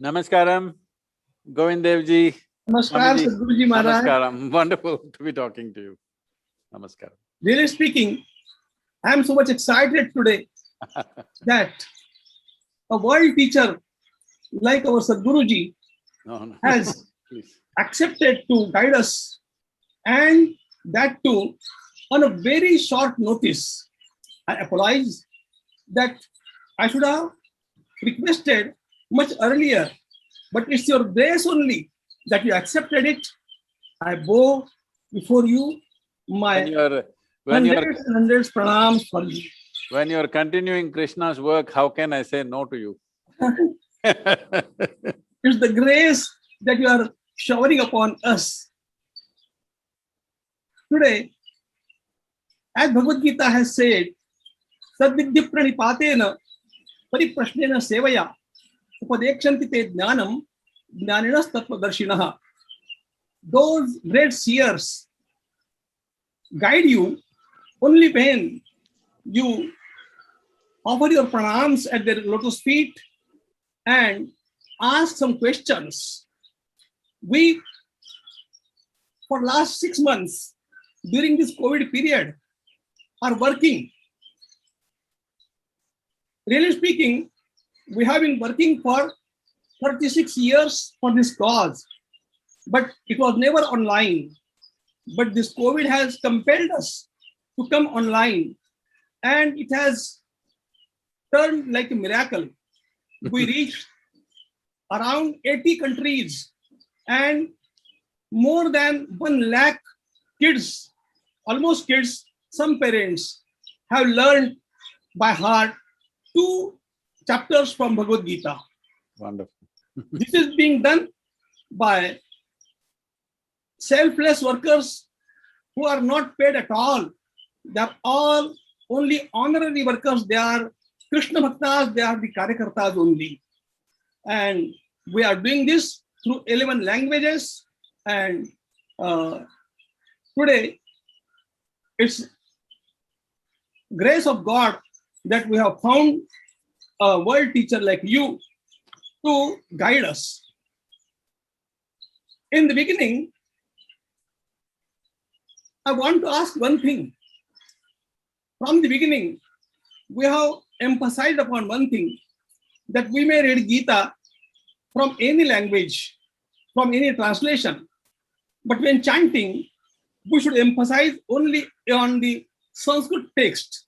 Namaskaram, Govind Devji, Namaskar, Swamiji. Sadhguru Maharaj. Namaskaram, wonderful to be talking to you. Namaskaram. Really speaking, I am so much excited today that a world teacher like our Sadhguruji No, has please. accepted to guide us, and that too on a very short notice. I apologize that I should have requested much earlier, but it's your grace only that you accepted it. I bow before you my When you're hundreds and hundreds pranams for you. when you're continuing Krishna's work, how can I say no to you? It's the grace that you are showering upon us. Today, as Bhagwat Gita has said, Sadvidya pranipatena pariprashnena sevaya upadekshanti te jnanam jnaninas tattvadarshinaha. Those great seers guide you only when you offer your pranams at their lotus feet and ask some questions. We, for last 6 months, during this COVID period, are working. Really speaking, we have been working for 36 years for this cause, but it was never online. But this COVID has compelled us to come online, and it has turned like a miracle. We reached around 80 countries, and more than 1 lakh kids, almost kids, some parents have learned by heart 2 chapters from Bhagavad Gita. Wonderful. This is being done by selfless workers who are not paid at all. They are all only honorary workers. They are Krishna Bhaktas, they are the Karyakartas only. And we are doing this through 11 languages. And today, it's grace of God that we have found a world teacher like you to guide us. In the beginning, I want to ask one thing. From the beginning, we have emphasized upon one thing, that we may read Gita from any language, from any translation. But when chanting, we should emphasize only on the Sanskrit text,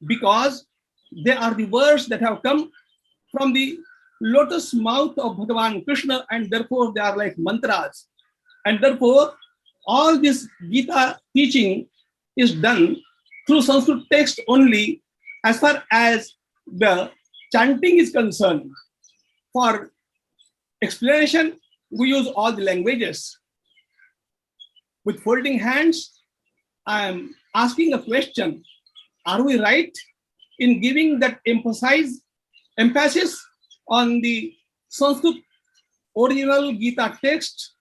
because they are the words that have come from the lotus mouth of Bhagavan Krishna, and therefore they are like mantras. And therefore, all this Gita teaching is done through Sanskrit text only, as far as the chanting is concerned. For explanation, we use all the languages. With folding hands, I am asking a question. Are we right in giving that emphasis on the Sanskrit original Gita text?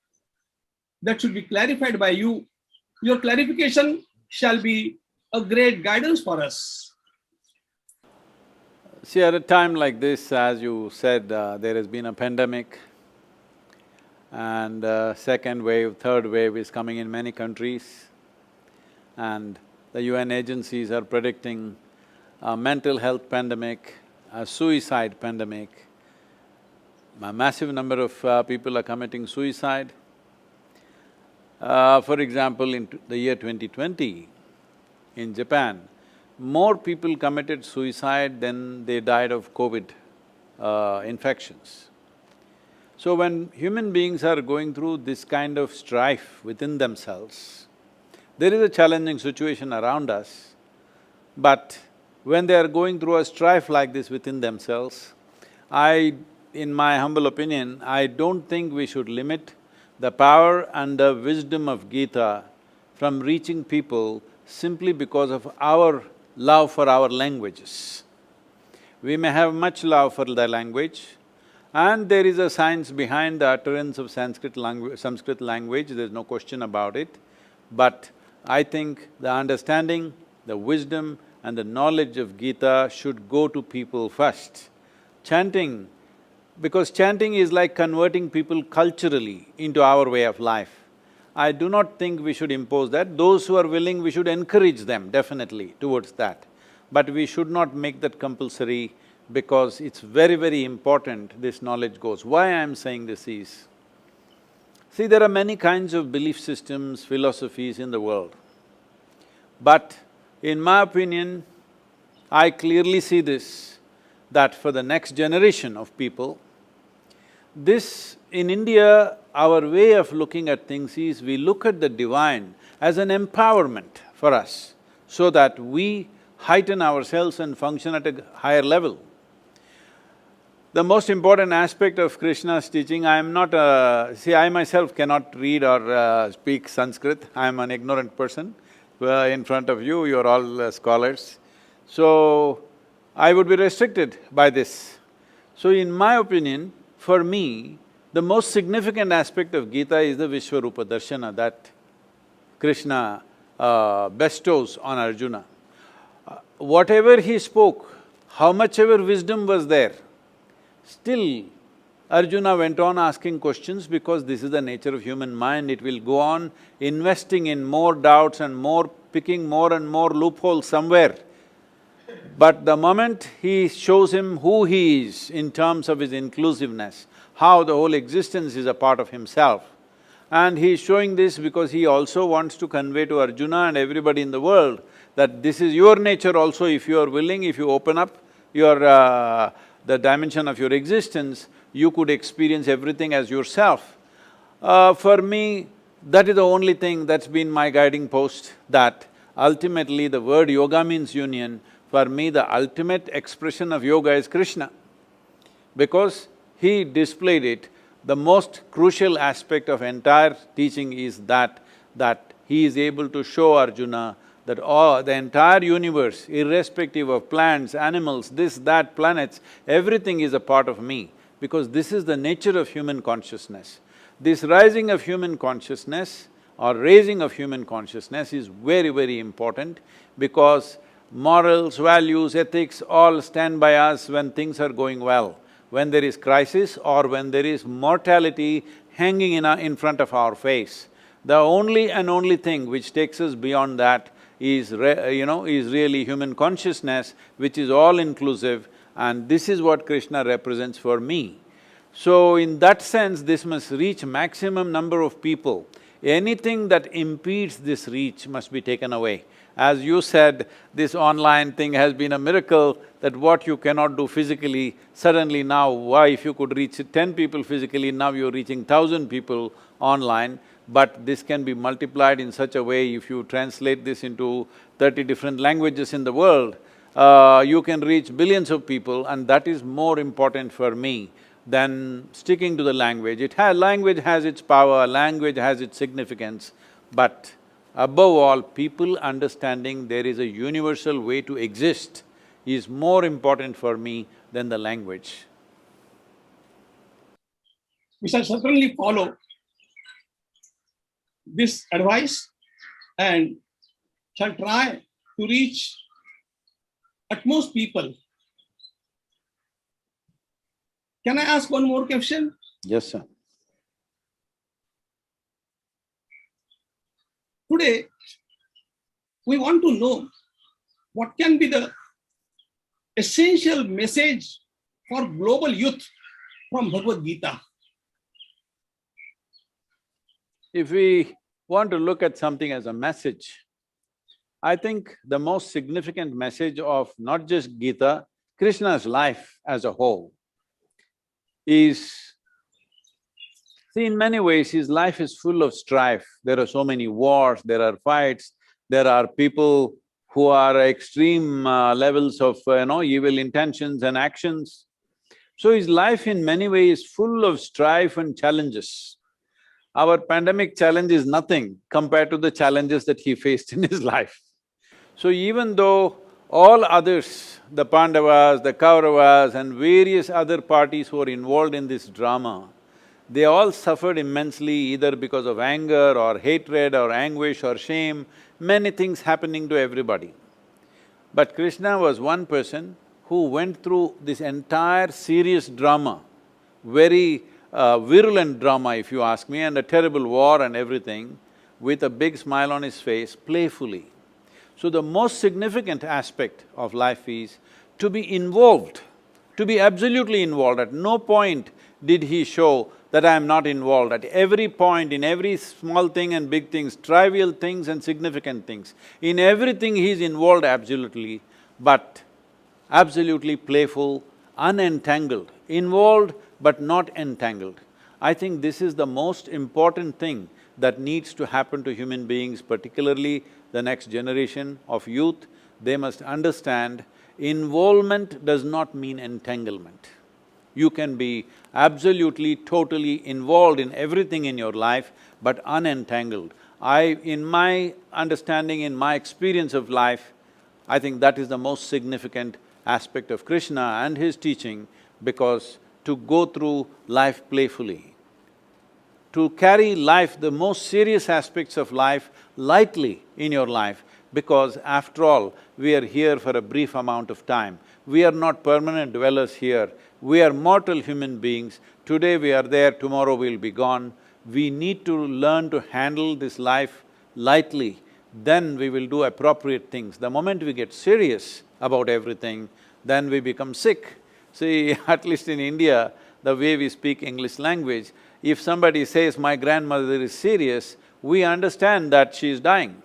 That should be clarified by you. Your clarification shall be a great guidance for us. See, at a time like this, as you said, there has been a pandemic and second wave, third wave is coming in many countries, and the UN agencies are predicting a mental health pandemic, a suicide pandemic. A massive number of people are committing suicide. For example, in the year 2020, in Japan, more people committed suicide than they died of COVID infections. So when human beings are going through this kind of strife within themselves, there is a challenging situation around us, but when they are going through a strife like this within themselves, in my humble opinion, I don't think we should limit the power and the wisdom of Gita from reaching people simply because of our love for our languages. We may have much love for the language, and there is a science behind the utterance of Sanskrit language, there's no question about it. But I think the understanding, the wisdom and the knowledge of Gita should go to people first. Chanting because chanting is like converting people culturally into our way of life. I do not think we should impose that. Those who are willing, we should encourage them definitely towards that. But we should not make that compulsory because it's very, very important this knowledge goes. Why I'm saying this is, see, there are many kinds of belief systems, philosophies in the world. But in my opinion, I clearly see this, that for the next generation of people, this… in India, our way of looking at things is we look at the divine as an empowerment for us so that we heighten ourselves and function at a higher level. The most important aspect of Krishna's teaching, I am not see, I myself cannot read or speak Sanskrit, I am an ignorant person. In front of you, you're all scholars. So, I would be restricted by this. So in my opinion, for me, the most significant aspect of Gita is the Vishwarupa Darshana that Krishna bestows on Arjuna. Whatever he spoke, how much ever wisdom was there, still Arjuna went on asking questions because this is the nature of human mind, it will go on investing in more doubts and more… picking more and more loopholes somewhere. But the moment he shows him who he is in terms of his inclusiveness, how the whole existence is a part of himself, and he is showing this because he also wants to convey to Arjuna and everybody in the world that this is your nature also. If you are willing, if you open up your… the dimension of your existence, you could experience everything as yourself. For me, that is the only thing that's been my guiding post, that ultimately the word yoga means union. For me, the ultimate expression of yoga is Krishna, because he displayed it. The most crucial aspect of entire teaching is that he is able to show Arjuna that the entire universe, irrespective of plants, animals, this, that, planets, everything is a part of me, because this is the nature of human consciousness. This rising of human consciousness or raising of human consciousness is very, very important, because morals, values, ethics all stand by us when things are going well. When there is crisis or when there is mortality hanging in front of our face, the only and only thing which takes us beyond that is really human consciousness, which is all-inclusive, and this is what Krishna represents for me. So in that sense, this must reach maximum number of people. Anything that impedes this reach must be taken away. As you said, this online thing has been a miracle, that what you cannot do physically, suddenly now, why if you could reach 10 people physically, now you're reaching 1,000 people online. But this can be multiplied in such a way, if you translate this into 30 different languages in the world, you can reach billions of people, and that is more important for me than sticking to the language. Language has its power, language has its significance, but above all, people understanding there is a universal way to exist is more important for me than the language. We shall certainly follow this advice and shall try to reach utmost people. Can I ask one more question? Yes, sir. Today, we want to know what can be the essential message for global youth from Bhagwat Gita. If we want to look at something as a message, I think the most significant message of not just Gita, Krishna's life as a whole is… see, in many ways his life is full of strife. There are so many wars, there are fights, there are people who are extreme levels of evil intentions and actions. So his life in many ways is full of strife and challenges. Our pandemic challenge is nothing compared to the challenges that he faced in his life. So even though all others, the Pandavas, the Kauravas and various other parties who are involved in this drama, they all suffered immensely either because of anger or hatred or anguish or shame, many things happening to everybody. But Krishna was one person who went through this entire serious drama very virulent drama, if you ask me, and a terrible war and everything, with a big smile on his face, playfully. So the most significant aspect of life is to be involved, to be absolutely involved. At no point did he show that I am not involved. At every point, in every small thing and big things, trivial things and significant things, in everything he is involved absolutely, but absolutely playful, unentangled, involved but not entangled. I think this is the most important thing that needs to happen to human beings, particularly the next generation of youth. They must understand involvement does not mean entanglement. You can be absolutely, totally involved in everything in your life, but unentangled. In my understanding, in my experience of life, I think that is the most significant aspect of Krishna and his teaching, because to go through life playfully, to carry life, the most serious aspects of life, lightly in your life, because after all, we are here for a brief amount of time. We are not permanent dwellers here, we are mortal human beings. Today we are there, tomorrow we'll be gone. We need to learn to handle this life lightly, then we will do appropriate things. The moment we get serious about everything, then we become sick. See, at least in India, the way we speak English language, if somebody says, my grandmother is serious, we understand that she is dying.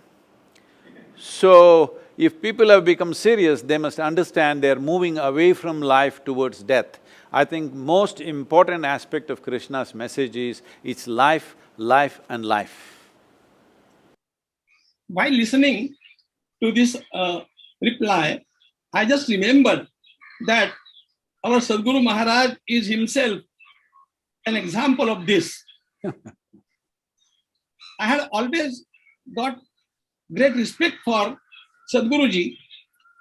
So, if people have become serious, they must understand they are moving away from life towards death. I think most important aspect of Krishna's message is, it's life, life and life. While listening to this reply, I just remembered that our Sadhguru Maharaj is himself an example of this. I had always got great respect for Sadhguruji,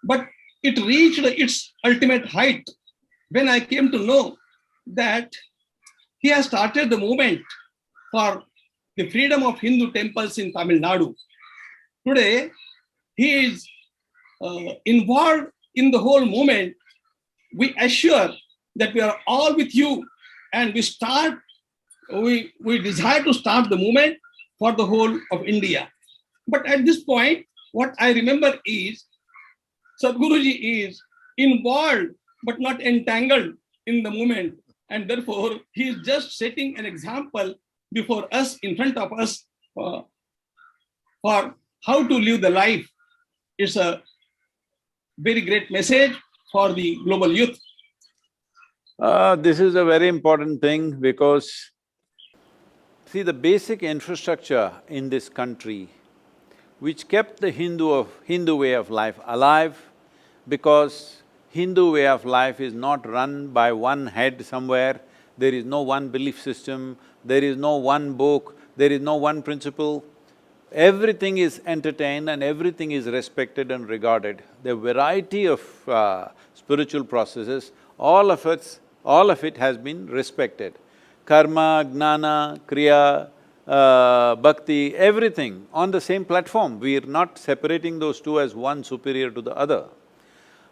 but it reached its ultimate height when I came to know that he has started the movement for the freedom of Hindu temples in Tamil Nadu. Today, he is involved in the whole movement. We assure that we are all with you, and we desire to start the movement for the whole of India. But at this point, what I remember is Sadhguruji is involved but not entangled in the movement, and therefore he is just setting an example before us, in front of us, for how to live the life. It's a very great message for the global youth. This is a very important thing, because see, the basic infrastructure in this country which kept the Hindu way of life alive, because Hindu way of life is not run by one head somewhere, there is no one belief system, there is no one book, there is no one principle. Everything is entertained and everything is respected and regarded. The variety of spiritual processes, all of it has been respected. Karma, Gnana, Kriya, Bhakti, everything on the same platform. We are not separating those two as one superior to the other.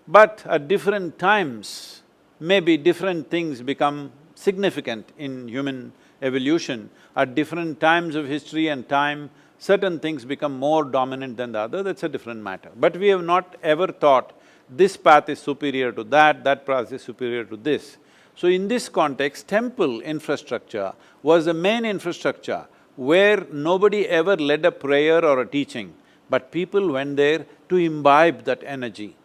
But at different times, maybe different things become significant in human evolution. At different times of history and time, certain things become more dominant than the other, that's a different matter. But we have not ever thought this path is superior to that path is superior to this. So in this context, temple infrastructure was the main infrastructure where nobody ever led a prayer or a teaching, but people went there to imbibe that energy.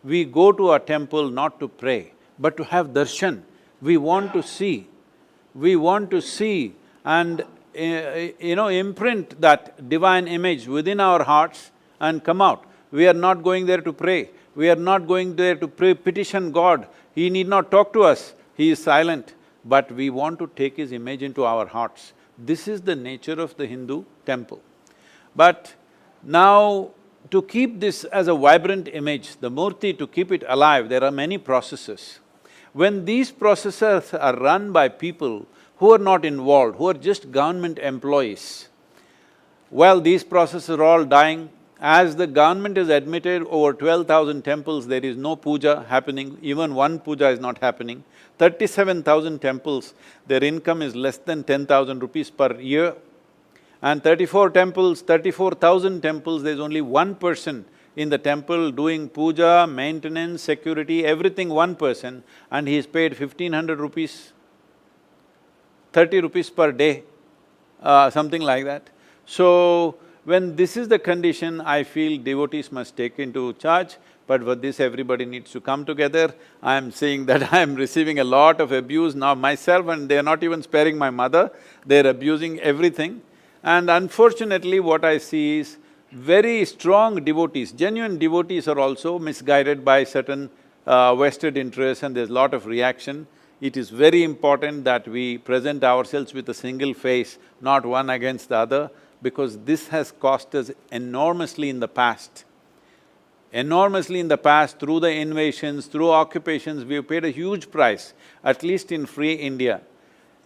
We go to a temple not to pray, but to have darshan. We want to see and imprint that divine image within our hearts and come out. We are not going there to pray, we are not going there to petition God. He need not talk to us, He is silent, but we want to take His image into our hearts. This is the nature of the Hindu temple. But now, to keep this as a vibrant image, the murti, to keep it alive, there are many processes. When these processes are run by people who are not involved, who are just government employees, well, these processes are all dying As the government has admitted over 12,000 temples, there is no puja happening, even one puja is not happening. 37,000 temples, their income is less than 10,000 rupees per year. And 34,000 temples, there's only one person in the temple doing puja, maintenance, security, everything one person, and he's paid 1,500 rupees, 30 rupees per day, something like that. So, when this is the condition, I feel devotees must take into charge, but for this everybody needs to come together. I am seeing that I am receiving a lot of abuse now myself, and they're not even sparing my mother, they're abusing everything. And unfortunately, what I see is very strong devotees, genuine devotees are also misguided by certain vested interests, and there's a lot of reaction. It is very important that we present ourselves with a single face, not one against the other, because this has cost us enormously in the past. Enormously in the past, through the invasions, through occupations, we have paid a huge price, at least in free India.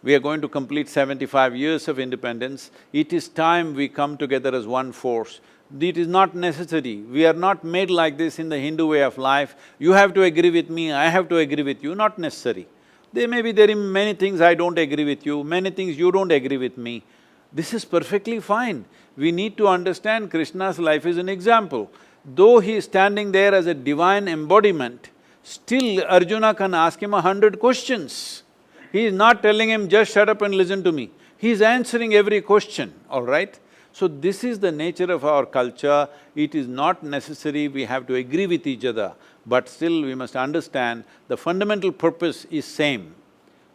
We are going to complete 75 years of independence. It is time we come together as one force. It is not necessary. We are not made like this in the Hindu way of life. You have to agree with me, I have to agree with you, not necessary. There may be many things I don't agree with you, many things you don't agree with me. This is perfectly fine. We need to understand Krishna's life is an example. Though he is standing there as a divine embodiment, still Arjuna can ask him 100 questions. He is not telling him, just shut up and listen to me. He is answering every question, all right? So this is the nature of our culture. It is not necessary we have to agree with each other, but still we must understand the fundamental purpose is same.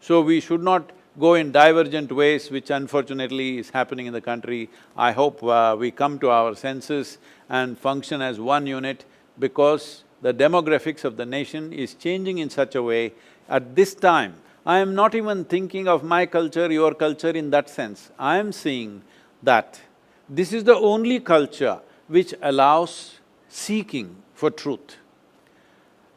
So we should not go in divergent ways, which unfortunately is happening in the country. I hope we come to our senses and function as one unit, because the demographics of the nation is changing in such a way. At this time, I am not even thinking of my culture, your culture in that sense. I am seeing that this is the only culture which allows seeking for truth.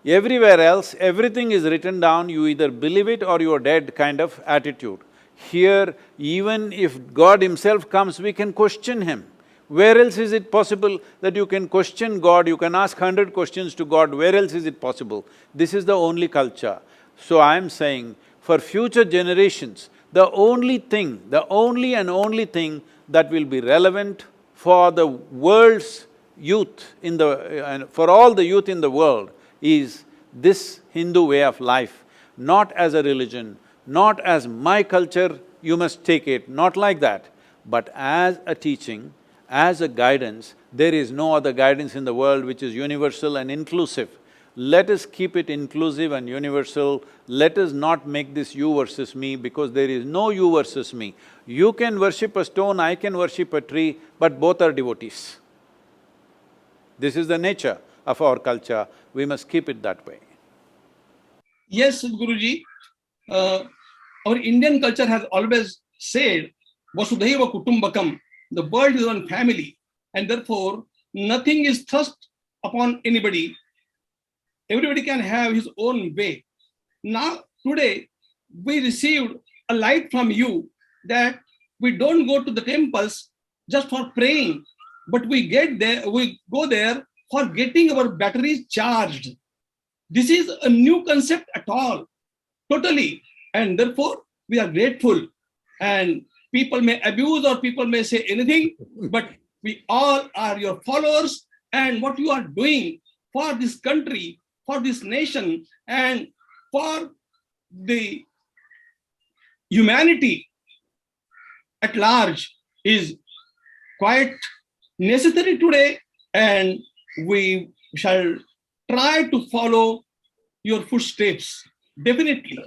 Everywhere else, everything is written down, you either believe it or you're dead kind of attitude. Here, even if God himself comes, we can question him. Where else is it possible that you can question God, you can ask 100 questions to God, where else is it possible? This is the only culture. So I am saying, for future generations, the only thing that will be relevant for the world's youth for all the youth in the world is this Hindu way of life, not as a religion, not as my culture, you must take it, not like that, but as a teaching, as a guidance. There is no other guidance in the world which is universal and inclusive. Let us keep it inclusive and universal. Let us not make this you versus me, because there is no you versus me. You can worship a stone, I can worship a tree, but both are devotees. This is the nature of our culture, we must keep it that way. Yes, Guruji, our Indian culture has always said, Vasudhaiva Kutumbakam, the world is one family, and therefore nothing is thrust upon anybody. Everybody can have his own way. Now, today, we received a light from you that we don't go to the temples just for praying, but we go there for getting our batteries charged. This is a new concept at all, totally, and therefore we are grateful. And people may abuse or people may say anything, but we all are your followers, and what you are doing for this country, for this nation, and for the humanity at large is quite necessary today, and we shall try to follow your footsteps, definitely.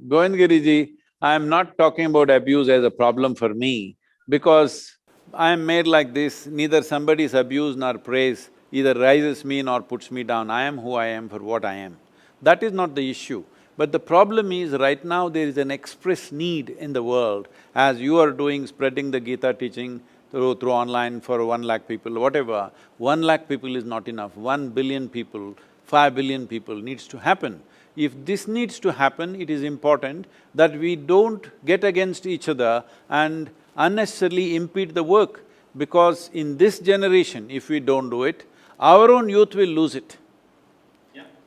Govindgiriji, I am not talking about abuse as a problem for me, because I am made like this, neither somebody's abuse nor praise either rises me nor puts me down. I am who I am for what I am. That is not the issue. But the problem is, right now there is an express need in the world, as you are doing, spreading the Geeta teaching through online for 1 lakh people, whatever. 1 lakh people is not enough, 1 billion people, 5 billion people needs to happen. If this needs to happen, it is important that we don't get against each other and unnecessarily impede the work. Because in this generation, if we don't do it, our own youth will lose it.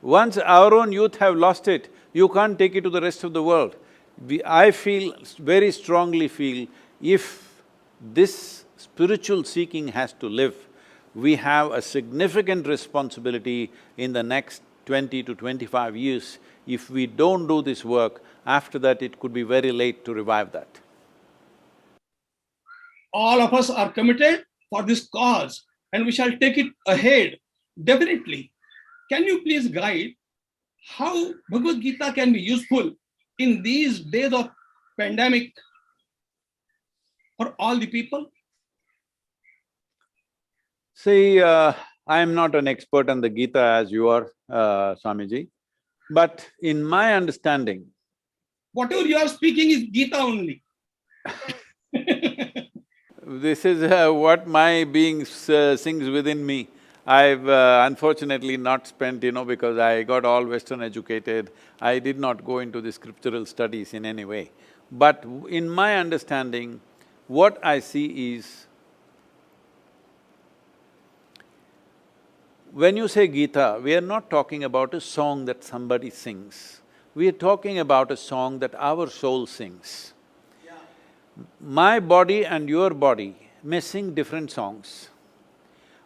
Once our own youth have lost it, you can't take it to the rest of the world. I very strongly feel, if this spiritual seeking has to live, we have a significant responsibility in the next 20 to 25 years. If we don't do this work, after that it could be very late to revive that. All of us are committed for this cause and we shall take it ahead, definitely. Can you please guide how Bhagavad Gita can be useful in these days of pandemic for all the people? See, I am not an expert on the Gita as you are, Swamiji, but in my understanding… Whatever you are speaking is Gita only. This is what my being sings within me. I've unfortunately not spent, because I got all Western educated, I did not go into the scriptural studies in any way. But in my understanding, what I see is, when you say Gita, we are not talking about a song that somebody sings. We are talking about a song that our soul sings. My body and your body may sing different songs.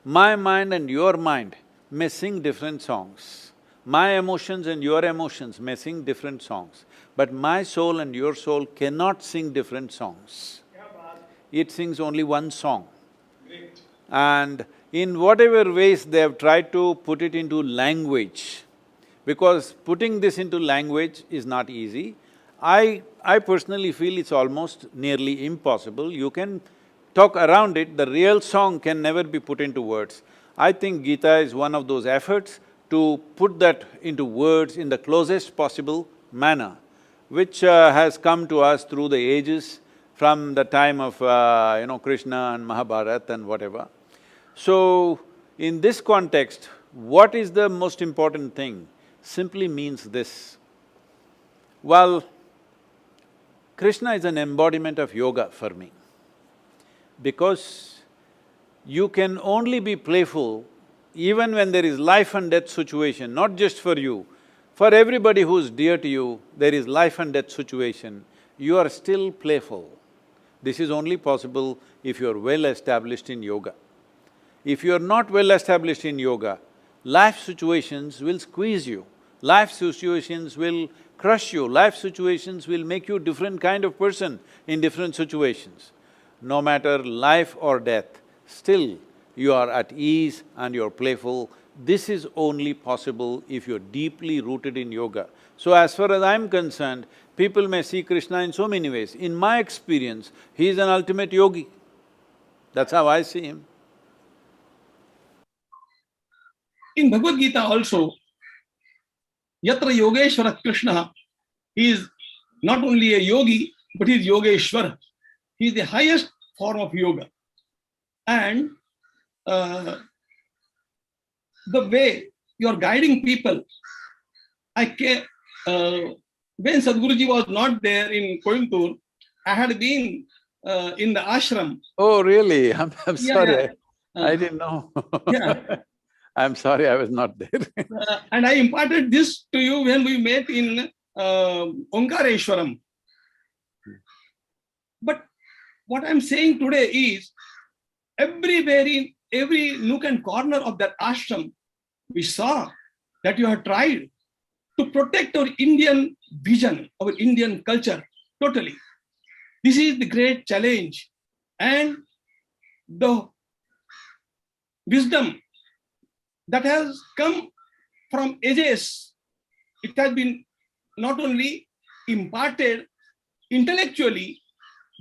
My mind and your mind may sing different songs. My emotions and your emotions may sing different songs. But my soul and your soul cannot sing different songs. It sings only one song. Great. And in whatever ways they have tried to put it into language, because putting this into language is not easy. I personally feel it's almost nearly impossible. You can talk around it, the real song can never be put into words. I think Gita is one of those efforts to put that into words in the closest possible manner, which has come to us through the ages, from the time of Krishna and Mahabharata and whatever. So, in this context, what is the most important thing? Simply means this. Well, Krishna is an embodiment of yoga for me, because you can only be playful even when there is life and death situation, not just for you, for everybody who's dear to you, there is life and death situation, you are still playful. This is only possible if you are well established in yoga. If you are not well established in yoga, life situations will squeeze you, life situations will crush you, life situations will make you different kind of person in different situations. No matter life or death, still you are at ease and you're playful. This is only possible if you're deeply rooted in yoga. So as far as I'm concerned, people may see Krishna in so many ways. In my experience, he is an ultimate yogi. That's how I see him. In Bhagavad Gita also, Yatra Yogeshwara Krishna, he is not only a yogi, but he is Yogeshwara. He is the highest form of yoga. And the way you are guiding people, when Sadhguruji was not there in Coimbatore, I had been in the ashram. Oh, really? I'm sorry, Yeah. I didn't know. Yeah. I'm sorry I was not there. And I imparted this to you when we met in Omkareshwaram. But what I'm saying today is, everywhere in every nook and corner of that ashram, we saw that you have tried to protect our Indian vision, our Indian culture, totally. This is the great challenge, and the wisdom that has come from ages, it has been not only imparted intellectually,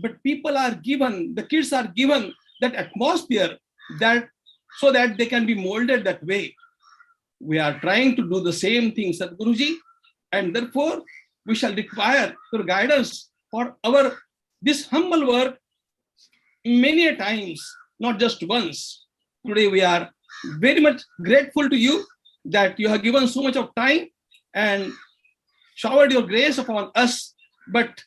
but people are given, the kids are given that atmosphere that so that they can be molded that way. We are trying to do the same thing, Sadhguruji, and therefore we shall require your guidance for this humble work many a times, not just once. Today we are very much grateful to you that you have given so much of time and showered your grace upon us, but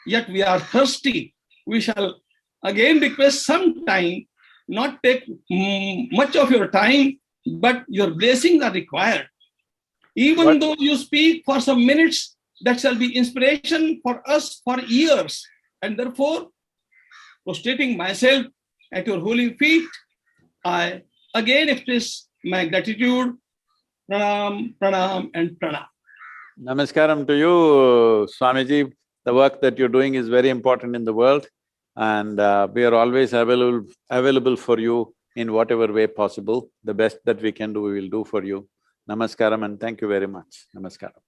yet we are thirsty. We shall again request some time not take much of your time, but your blessings are required. Even What? though you speak for some minutes, that shall be inspiration for us for years. And therefore, prostrating myself at your holy feet, I again express my gratitude, pranam, pranam, and pranam. Namaskaram to you, Swamiji. The work that you're doing is very important in the world, and we are always available for you in whatever way possible. The best that we can do, we will do for you. Namaskaram and thank you very much. Namaskaram.